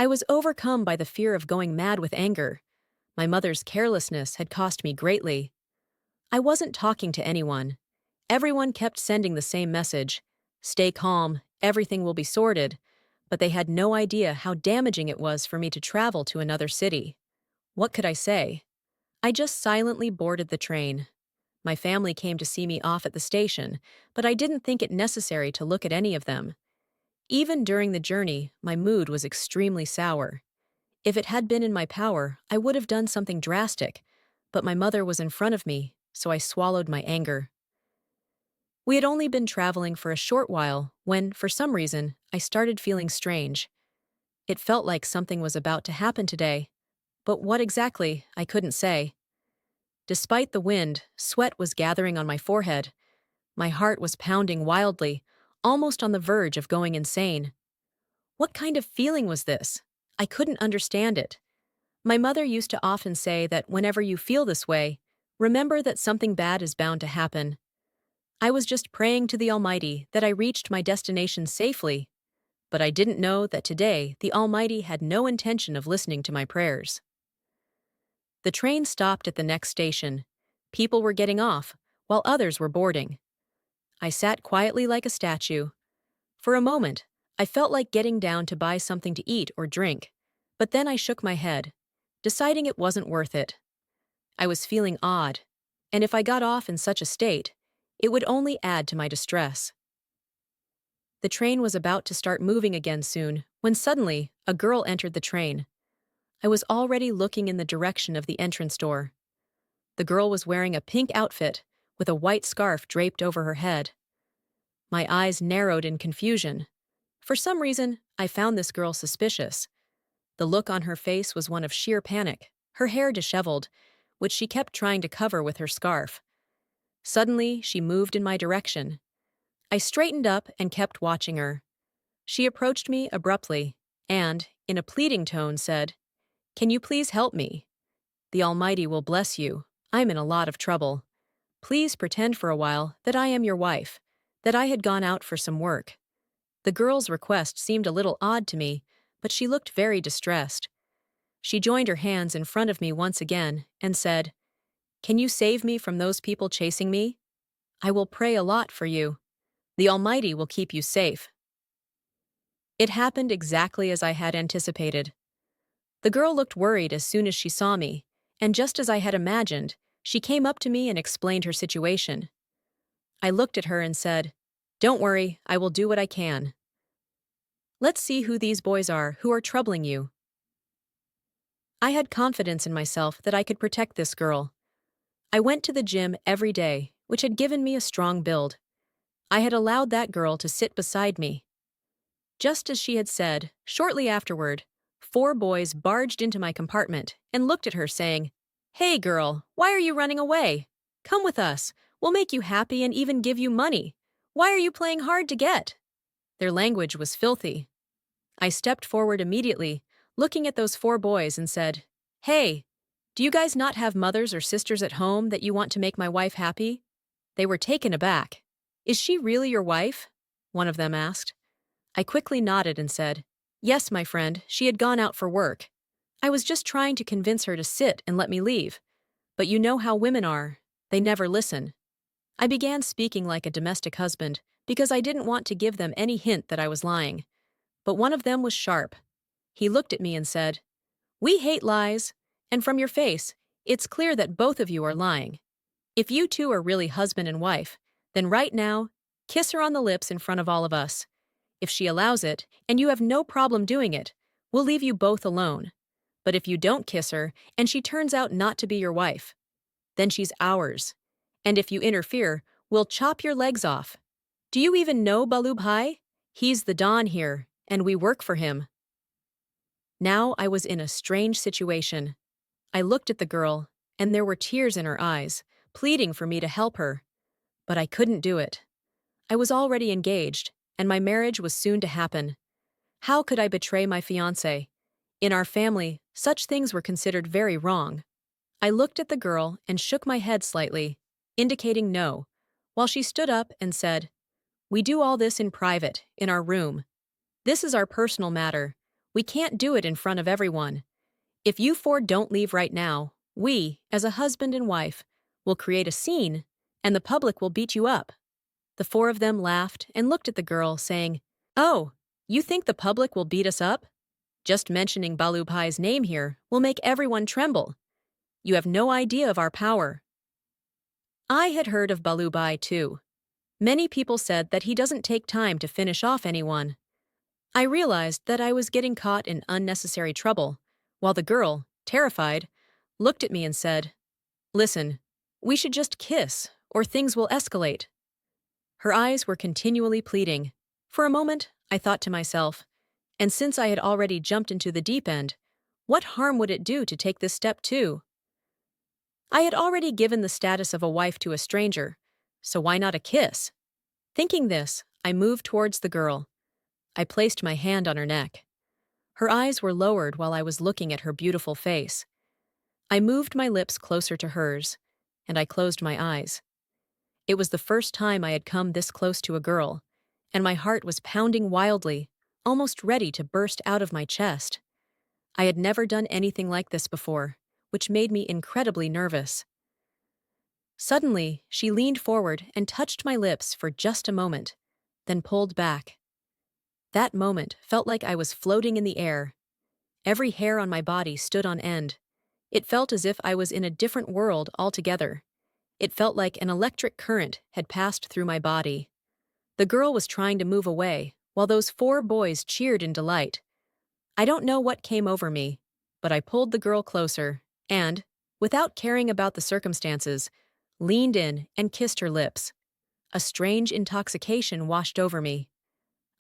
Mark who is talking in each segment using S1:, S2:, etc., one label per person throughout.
S1: I was overcome by the fear of going mad with anger. My mother's carelessness had cost me greatly. I wasn't talking to anyone. Everyone kept sending the same message: stay calm, everything will be sorted, but they had no idea how damaging it was for me to travel to another city. What could I say? I just silently boarded the train. My family came to see me off at the station, but I didn't think it necessary to look at any of them. Even during the journey, my mood was extremely sour. If it had been in my power, I would have done something drastic, but my mother was in front of me, so I swallowed my anger. We had only been traveling for a short while when, for some reason, I started feeling strange. It felt like something was about to happen today, but what exactly, I couldn't say. Despite the wind, sweat was gathering on my forehead. My heart was pounding wildly, almost on the verge of going insane. What kind of feeling was this? I couldn't understand it. My mother used to often say that whenever you feel this way, remember that something bad is bound to happen. I was just praying to the Almighty that I reached my destination safely, but I didn't know that today the Almighty had no intention of listening to my prayers. The train stopped at the next station. People were getting off, while others were boarding. I sat quietly like a statue. For a moment, I felt like getting down to buy something to eat or drink, but then I shook my head, deciding it wasn't worth it. I was feeling odd, and if I got off in such a state, it would only add to my distress. The train was about to start moving again soon, when suddenly, a girl entered the train. I was already looking in the direction of the entrance door. The girl was wearing a pink outfit, with a white scarf draped over her head. My eyes narrowed in confusion. For some reason, I found this girl suspicious. The look on her face was one of sheer panic, her hair disheveled, which she kept trying to cover with her scarf. Suddenly, she moved in my direction. I straightened up and kept watching her. She approached me abruptly and, in a pleading tone, said, "Can you please help me? The Almighty will bless you. I'm in a lot of trouble. Please pretend for a while that I am your wife, that I had gone out for some work." The girl's request seemed a little odd to me, but she looked very distressed. She joined her hands in front of me once again and said, "Can you save me from those people chasing me? I will pray a lot for you. The Almighty will keep you safe." It happened exactly as I had anticipated. The girl looked worried as soon as she saw me, and just as I had imagined, she came up to me and explained her situation. I looked at her and said, "Don't worry, I will do what I can. Let's see who these boys are who are troubling you." I had confidence in myself that I could protect this girl. I went to the gym every day, which had given me a strong build. I had allowed that girl to sit beside me. Just as she had said, shortly afterward, 4 boys barged into my compartment and looked at her saying, "Hey girl, why are you running away? Come with us, we'll make you happy and even give you money. Why are you playing hard to get?" Their language was filthy. I stepped forward immediately, looking at those 4 boys and said, "Hey, do you guys not have mothers or sisters at home that you want to make my wife happy?" They were taken aback. "Is she really your wife?" one of them asked. I quickly nodded and said, "Yes, my friend, she had gone out for work. I was just trying to convince her to sit and let me leave. But you know how women are. They never listen." I began speaking like a domestic husband because I didn't want to give them any hint that I was lying. But one of them was sharp. He looked at me and said, "We hate lies, and from your face, it's clear that both of you are lying. If you two are really husband and wife, then right now, kiss her on the lips in front of all of us. If she allows it, and you have no problem doing it, we'll leave you both alone. But if you don't kiss her, and she turns out not to be your wife, then she's ours. And if you interfere, we'll chop your legs off. Do you even know Baloo Bhai? He's the Don here, and we work for him." Now I was in a strange situation. I looked at the girl, and there were tears in her eyes, pleading for me to help her. But I couldn't do it. I was already engaged, and my marriage was soon to happen. How could I betray my fiancé? In our family, such things were considered very wrong. I looked at the girl and shook my head slightly, indicating no, while she stood up and said, "We do all this in private, in our room. This is our personal matter. We can't do it in front of everyone. If you four don't leave right now, we, as a husband and wife, will create a scene, and the public will beat you up." The four of them laughed and looked at the girl, saying, "Oh, you think the public will beat us up? Just mentioning Balubhai's name here will make everyone tremble. You have no idea of our power." I had heard of Balubhai too. Many people said that he doesn't take time to finish off anyone. I realized that I was getting caught in unnecessary trouble, while the girl, terrified, looked at me and said, "Listen, we should just kiss, or things will escalate." Her eyes were continually pleading. For a moment, I thought to myself, and since I had already jumped into the deep end, what harm would it do to take this step too? I had already given the status of a wife to a stranger, so why not a kiss? Thinking this, I moved towards the girl. I placed my hand on her neck. Her eyes were lowered while I was looking at her beautiful face. I moved my lips closer to hers, and I closed my eyes. It was the first time I had come this close to a girl, and my heart was pounding wildly, almost ready to burst out of my chest. I had never done anything like this before, which made me incredibly nervous. Suddenly, she leaned forward and touched my lips for just a moment, then pulled back. That moment felt like I was floating in the air. Every hair on my body stood on end. It felt as if I was in a different world altogether. It felt like an electric current had passed through my body. The girl was trying to move away, while those four boys cheered in delight. I don't know what came over me, but I pulled the girl closer and, without caring about the circumstances, leaned in and kissed her lips. A strange intoxication washed over me.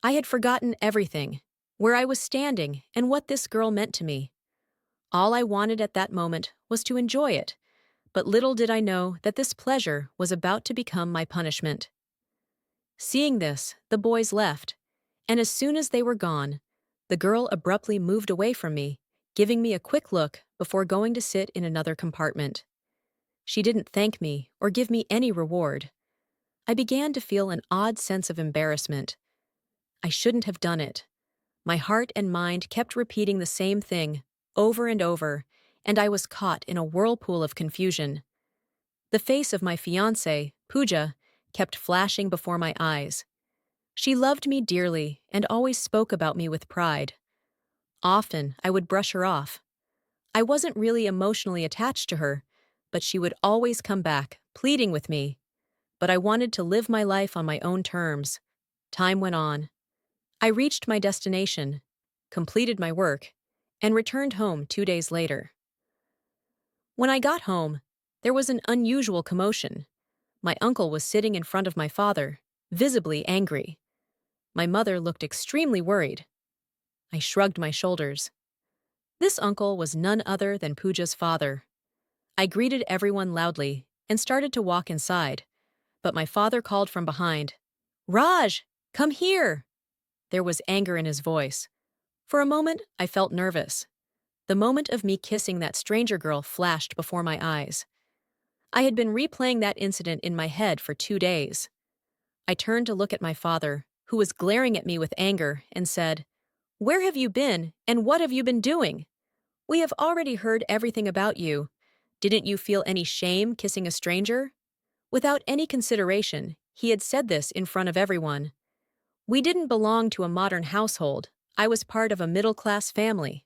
S1: I had forgotten everything, where I was standing and what this girl meant to me. All I wanted at that moment was to enjoy it, but little did I know that this pleasure was about to become my punishment. Seeing this, the boys left, and as soon as they were gone, the girl abruptly moved away from me, giving me a quick look before going to sit in another compartment. She didn't thank me or give me any reward. I began to feel an odd sense of embarrassment. I shouldn't have done it. My heart and mind kept repeating the same thing, over and over, and I was caught in a whirlpool of confusion. The face of my fiancée, Pooja, kept flashing before my eyes. She loved me dearly and always spoke about me with pride. Often, I would brush her off. I wasn't really emotionally attached to her, but she would always come back, pleading with me. But I wanted to live my life on my own terms. Time went on. I reached my destination, completed my work, and returned home 2 days later. When I got home, there was an unusual commotion. My uncle was sitting in front of my father, visibly angry. My mother looked extremely worried. I shrugged my shoulders. This uncle was none other than Pooja's father. I greeted everyone loudly and started to walk inside, but my father called from behind, "Raj, come here!" There was anger in his voice. For a moment, I felt nervous. The moment of me kissing that stranger girl flashed before my eyes. I had been replaying that incident in my head for 2 days. I turned to look at my father, who was glaring at me with anger, and said, "Where have you been, and what have you been doing? We have already heard everything about you. Didn't you feel any shame kissing a stranger?" Without any consideration, he had said this in front of everyone. We didn't belong to a modern household. I was part of a middle-class family.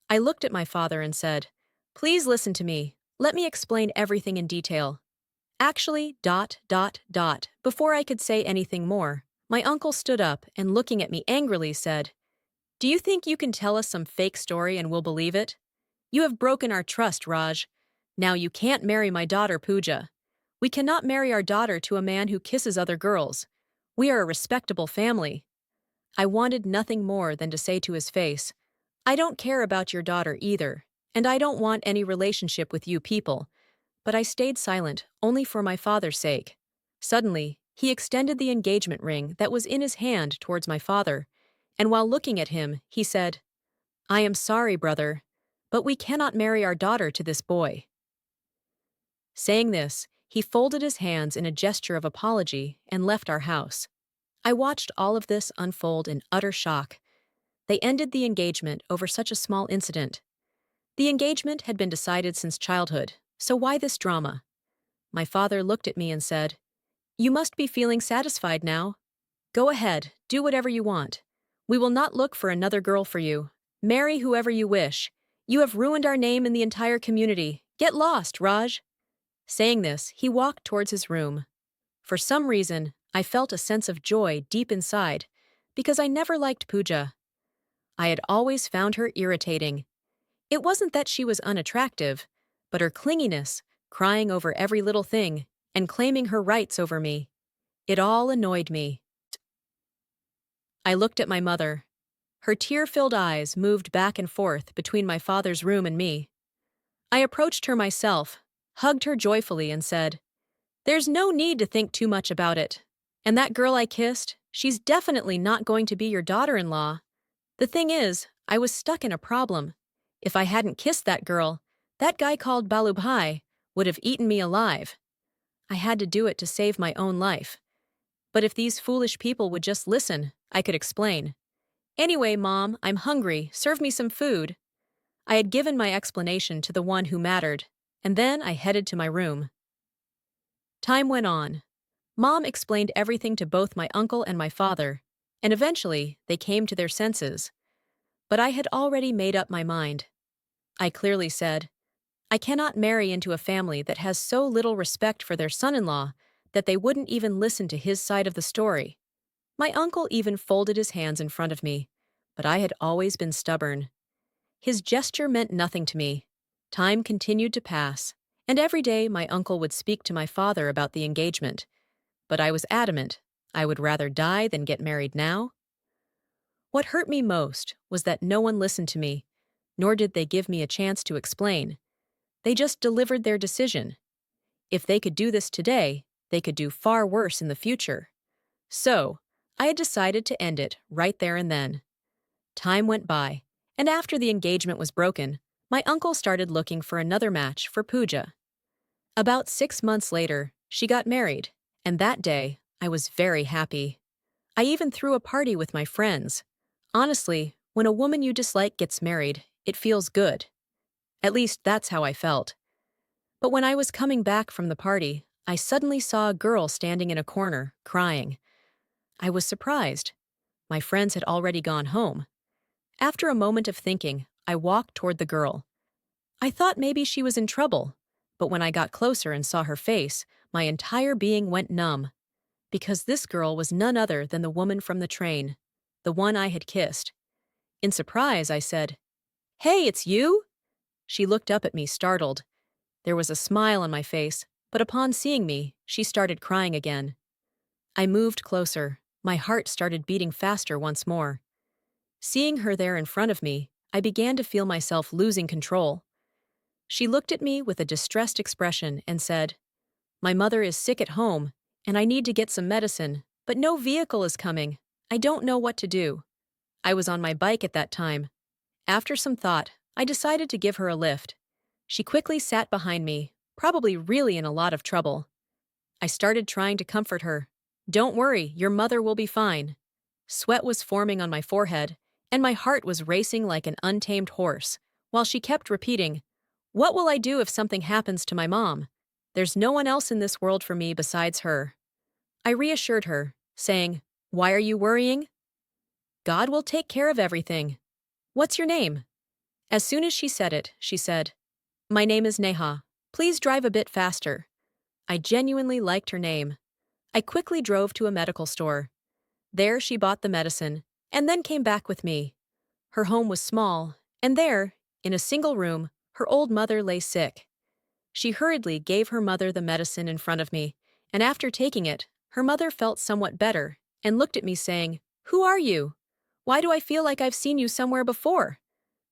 S1: I looked at my father and said, "Please listen to me. Let me explain everything in detail." Actually, ... Before I could say anything more, my uncle stood up and looking at me angrily said, "Do you think you can tell us some fake story and we'll believe it? You have broken our trust, Raj. Now you can't marry my daughter, Pooja. We cannot marry our daughter to a man who kisses other girls. We are a respectable family." I wanted nothing more than to say to his face, "I don't care about your daughter either, and I don't want any relationship with you people." But I stayed silent, only for my father's sake. Suddenly, he extended the engagement ring that was in his hand towards my father, and while looking at him, he said, "I am sorry, brother, but we cannot marry our daughter to this boy." Saying this, he folded his hands in a gesture of apology and left our house. I watched all of this unfold in utter shock. They ended the engagement over such a small incident. The engagement had been decided since childhood, so why this drama? My father looked at me and said, "You must be feeling satisfied now. Go ahead, do whatever you want. We will not look for another girl for you. Marry whoever you wish. You have ruined our name in the entire community. Get lost, Raj." Saying this, he walked towards his room. For some reason, I felt a sense of joy deep inside, because I never liked Pooja. I had always found her irritating. It wasn't that she was unattractive, but her clinginess, crying over every little thing, and claiming her rights over me. It all annoyed me. I looked at my mother. Her tear-filled eyes moved back and forth between my father's room and me. I approached her myself, hugged her joyfully, and said, "There's no need to think too much about it. And that girl I kissed, she's definitely not going to be your daughter-in-law. The thing is, I was stuck in a problem. If I hadn't kissed that girl, that guy called Balubhai would have eaten me alive. I had to do it to save my own life. But if these foolish people would just listen, I could explain. Anyway, Mom, I'm hungry. Serve me some food." I had given my explanation to the one who mattered, and then I headed to my room. Time went on. Mom explained everything to both my uncle and my father, and eventually they came to their senses. But I had already made up my mind. I clearly said, "I cannot marry into a family that has so little respect for their son-in-law that they wouldn't even listen to his side of the story." My uncle even folded his hands in front of me, but I had always been stubborn. His gesture meant nothing to me. Time continued to pass, and every day my uncle would speak to my father about the engagement. But I was adamant. I would rather die than get married now. What hurt me most was that no one listened to me, nor did they give me a chance to explain. They just delivered their decision. If they could do this today, they could do far worse in the future. So, I had decided to end it right there and then. Time went by, and after the engagement was broken, my uncle started looking for another match for Pooja. About 6 months later, she got married, and that day, I was very happy. I even threw a party with my friends. Honestly, when a woman you dislike gets married, it feels good. At least that's how I felt. But when I was coming back from the party, I suddenly saw a girl standing in a corner, crying. I was surprised. My friends had already gone home. After a moment of thinking, I walked toward the girl. I thought maybe she was in trouble, but when I got closer and saw her face, my entire being went numb. Because this girl was none other than the woman from the train, the one I had kissed. In surprise, I said, "Hey, it's you?" She looked up at me, startled. There was a smile on my face, but upon seeing me, she started crying again. I moved closer. My heart started beating faster once more. Seeing her there in front of me, I began to feel myself losing control. She looked at me with a distressed expression and said, "My mother is sick at home, and I need to get some medicine, but no vehicle is coming. I don't know what to do." I was on my bike at that time. After some thought, I decided to give her a lift. She quickly sat behind me, probably really in a lot of trouble. I started trying to comfort her. "Don't worry, your mother will be fine." Sweat was forming on my forehead, and my heart was racing like an untamed horse, while she kept repeating, "What will I do if something happens to my mom? There's no one else in this world for me besides her." I reassured her, saying, "Why are you worrying? God will take care of everything. What's your name?" As soon as she said it, she said, "My name is Neha. Please drive a bit faster." I genuinely liked her name. I quickly drove to a medical store. There she bought the medicine, and then came back with me. Her home was small, and there, in a single room, her old mother lay sick. She hurriedly gave her mother the medicine in front of me, and after taking it, her mother felt somewhat better and looked at me saying, "Who are you? Why do I feel like I've seen you somewhere before?"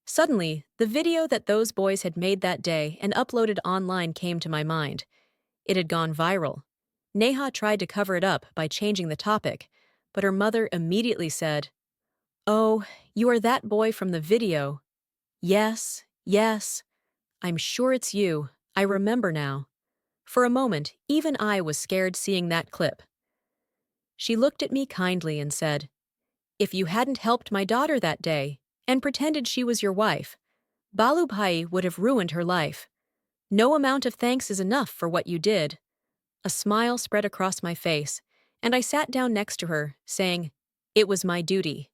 S1: Suddenly, the video that those boys had made that day and uploaded online came to my mind. It had gone viral. Neha tried to cover it up by changing the topic, but her mother immediately said, "Oh, you are that boy from the video. Yes, yes. I'm sure it's you. I remember now." For a moment, even I was scared seeing that clip. She looked at me kindly and said, If you hadn't helped my daughter that day and pretended she was your wife, Balubhai would have ruined her life. No amount of thanks is enough for what you did. A smile spread across my face, and I sat down next to her, saying, "It was my duty."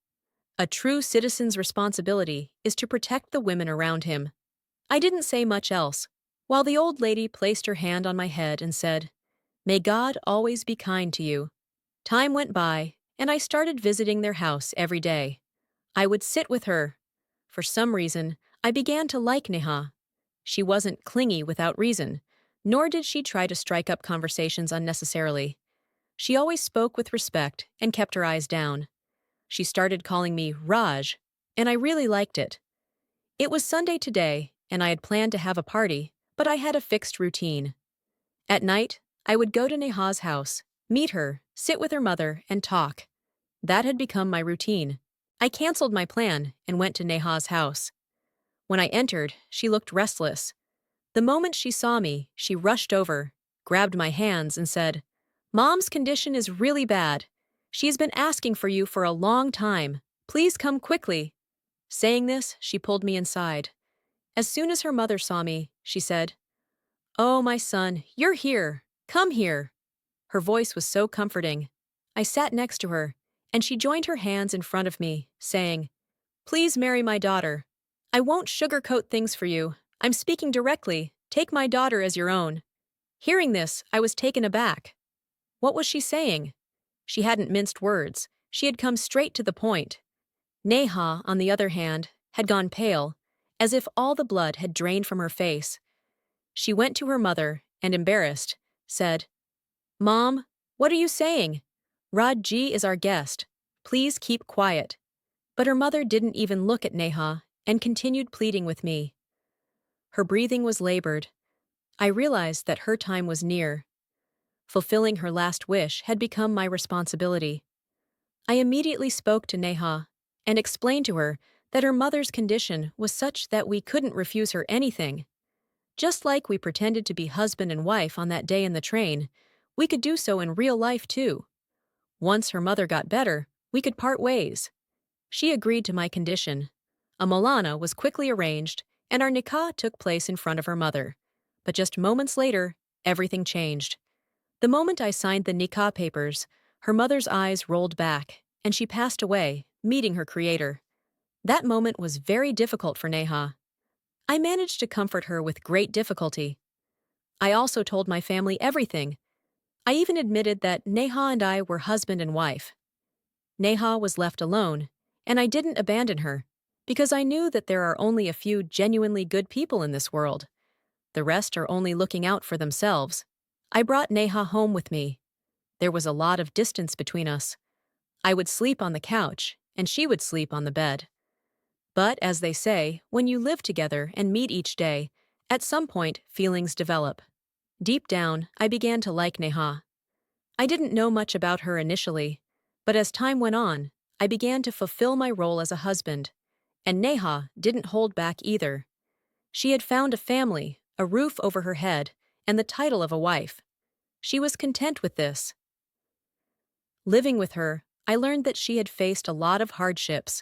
S1: A true citizen's responsibility is to protect the women around him. I didn't say much else, while the old lady placed her hand on my head and said, "May God always be kind to you." Time went by, and I started visiting their house every day. I would sit with her. For some reason, I began to like Neha. She wasn't clingy without reason, nor did she try to strike up conversations unnecessarily. She always spoke with respect and kept her eyes down. She started calling me Raj, and I really liked it. It was Sunday today, and I had planned to have a party, but I had a fixed routine. At night, I would go to Neha's house, meet her, sit with her mother, and talk. That had become my routine. I canceled my plan and went to Neha's house. When I entered, she looked restless. The moment she saw me, she rushed over, grabbed my hands, and said, "Mom's condition is really bad. She has been asking for you for a long time. Please come quickly." Saying this, she pulled me inside. As soon as her mother saw me, she said, "Oh, my son, you're here. Come here." Her voice was so comforting. I sat next to her, and she joined her hands in front of me, saying, "Please marry my daughter. I won't sugarcoat things for you. I'm speaking directly. Take my daughter as your own." Hearing this, I was taken aback. What was she saying? She hadn't minced words. She had come straight to the point. Neha, on the other hand, had gone pale, as if all the blood had drained from her face. She went to her mother and, embarrassed, said, "Mom, what are you saying? Rajji is our guest. Please keep quiet." But her mother didn't even look at Neha and continued pleading with me. Her breathing was labored. I realized that her time was near. Fulfilling her last wish had become my responsibility. I immediately spoke to Neha and explained to her that her mother's condition was such that we couldn't refuse her anything. Just like we pretended to be husband and wife on that day in the train, we could do so in real life too. Once her mother got better, we could part ways. She agreed to my condition. A Molana was quickly arranged, and our nikah took place in front of her mother. But just moments later, everything changed. The moment I signed the nikah papers, her mother's eyes rolled back, and she passed away, meeting her creator. That moment was very difficult for Neha. I managed to comfort her with great difficulty. I also told my family everything. I even admitted that Neha and I were husband and wife. Neha was left alone, and I didn't abandon her, because I knew that there are only a few genuinely good people in this world. The rest are only looking out for themselves. I brought Neha home with me. There was a lot of distance between us. I would sleep on the couch, and she would sleep on the bed. But, as they say, when you live together and meet each day, at some point feelings develop. Deep down, I began to like Neha. I didn't know much about her initially, but as time went on, I began to fulfill my role as a husband, and Neha didn't hold back either. She had found a family, a roof over her head, and the title of a wife. She was content with this. Living with her, I learned that she had faced a lot of hardships.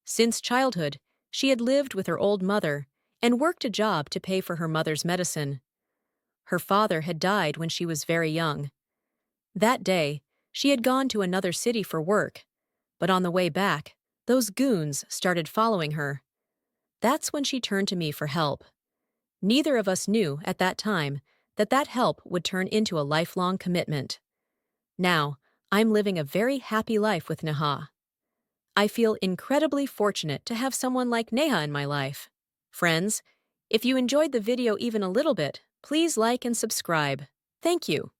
S1: Since childhood, she had lived with her old mother and worked a job to pay for her mother's medicine. Her father had died when she was very young. That day, she had gone to another city for work, but on the way back, those goons started following her. That's when she turned to me for help. Neither of us knew at that time that that help would turn into a lifelong commitment. Now, I'm living a very happy life with Neha. I feel incredibly fortunate to have someone like Neha in my life. Friends, if you enjoyed the video even a little bit, please like and subscribe. Thank you.